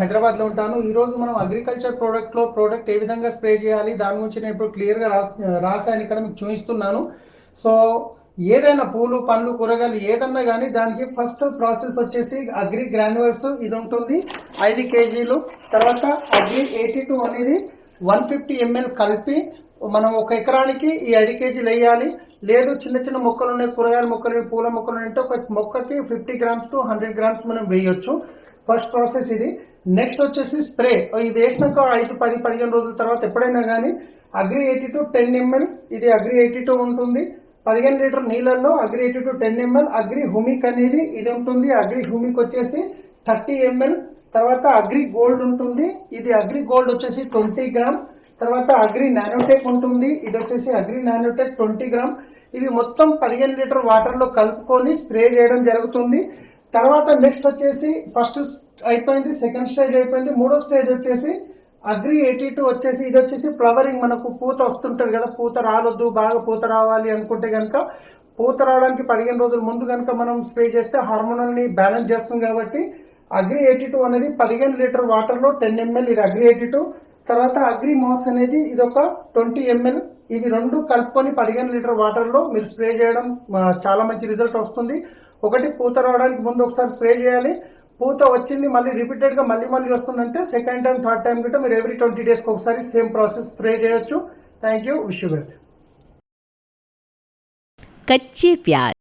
హైదరాబాద్లో ఉంటాను. ఈరోజు మనం అగ్రికల్చర్ ప్రోడక్ట్ ఏ విధంగా స్ప్రే చేయాలి దాని గురించి నేను ఇప్పుడు క్లియర్గా రాసాను. ఇక్కడ మీకు చూపిస్తున్నాను. సో ఏదైనా పూలు పండ్లు కూరగాయలు ఏదన్నా కానీ దానికి ఫస్ట్ ప్రాసెస్ వచ్చేసి అగ్రి గ్రాన్యువల్స్ ఇది ఉంటుంది 5 kg. తర్వాత అగ్రి 82 అనేది 150 ml కలిపి మనం 1 ఎకరానికి ఈ 5 kg వేయాలి. లేదు చిన్న చిన్న మొక్కలు ఉన్నాయి, కూరగాయల మొక్కలు పూల మొక్కలు అంటే ఒక మొక్కకి 50 grams to 100 grams మనం వేయొచ్చు. ఫస్ట్ ప్రాసెస్ ఇది. నెక్స్ట్ వచ్చేసి స్ప్రే. ఇది వేసినాక 5-10-15 రోజుల తర్వాత ఎప్పుడైనా కానీ అగ్రి 82 10 ml ఇది అగ్రి 82 ఉంటుంది. 15 లీటర్ నీళ్ళల్లో అగ్రి 82 10 ml. అగ్రి హ్యూమిక్ అనేది ఇది ఉంటుంది. అగ్రి హ్యూమిక్ వచ్చేసి 30 ml. తర్వాత అగ్రి గోల్డ్ ఉంటుంది. ఇది అగ్రి గోల్డ్ వచ్చేసి 20 గ్రామ్. తర్వాత అగ్రి నానోటెక్ ఉంటుంది. ఇది వచ్చేసి అగ్రి నానోటెక్ 20 గ్రామ్. ఇవి మొత్తం 15 లీటర్ వాటర్లో కలుపుకొని స్ప్రే చేయడం జరుగుతుంది. తర్వాత నెక్స్ట్ వచ్చేసి ఫస్ట్ అయిపోయింది, సెకండ్ స్టేజ్ అయిపోయింది. మూడో స్టేజ్ వచ్చేసి అగ్రి 82 వచ్చేసి ఇది వచ్చేసి ఫ్లవరింగ్. మనకు పూత వస్తుంటది కదా, పూత రాలొద్దు, బాగా పూత రావాలి అనుకుంటే కనుక పూత రావడానికి 15 రోజుల ముందు కనుక మనం స్ప్రే చేస్తే హార్మోనల్ ని బ్యాలెన్స్ చేస్తుంది. కాబట్టి అగ్రి 82 అనేది 15 లీటర్ వాటర్ లో 10 ml ఇది అగ్రి 82. తర్వాత అగ్రి మాస్ అనేది ఇది ఒక 20 ml. ఇవి రెండు కలుపుకొని 15 లీటర్ వాటర్ లో మీరు స్ప్రే చేయడం చాలా మంచి రిజల్ట్ వస్తుంది. ఒకటి పూత రావడానికి ముందు ఒకసారి స్ప్రే చేయాలి. పూత వచ్చింది మళ్ళీ రిపీటెడ్ గా మళ్ళీ వస్తుందంటే సెకండ్ టైం థర్డ్ టైం గిట్ట మీరు ఎవ్రీ 20 days ఒకసారి సేమ్ ప్రాసెస్ స్ప్రే చేయొచ్చు. Thank you. Wish you well. कच्चे प्याज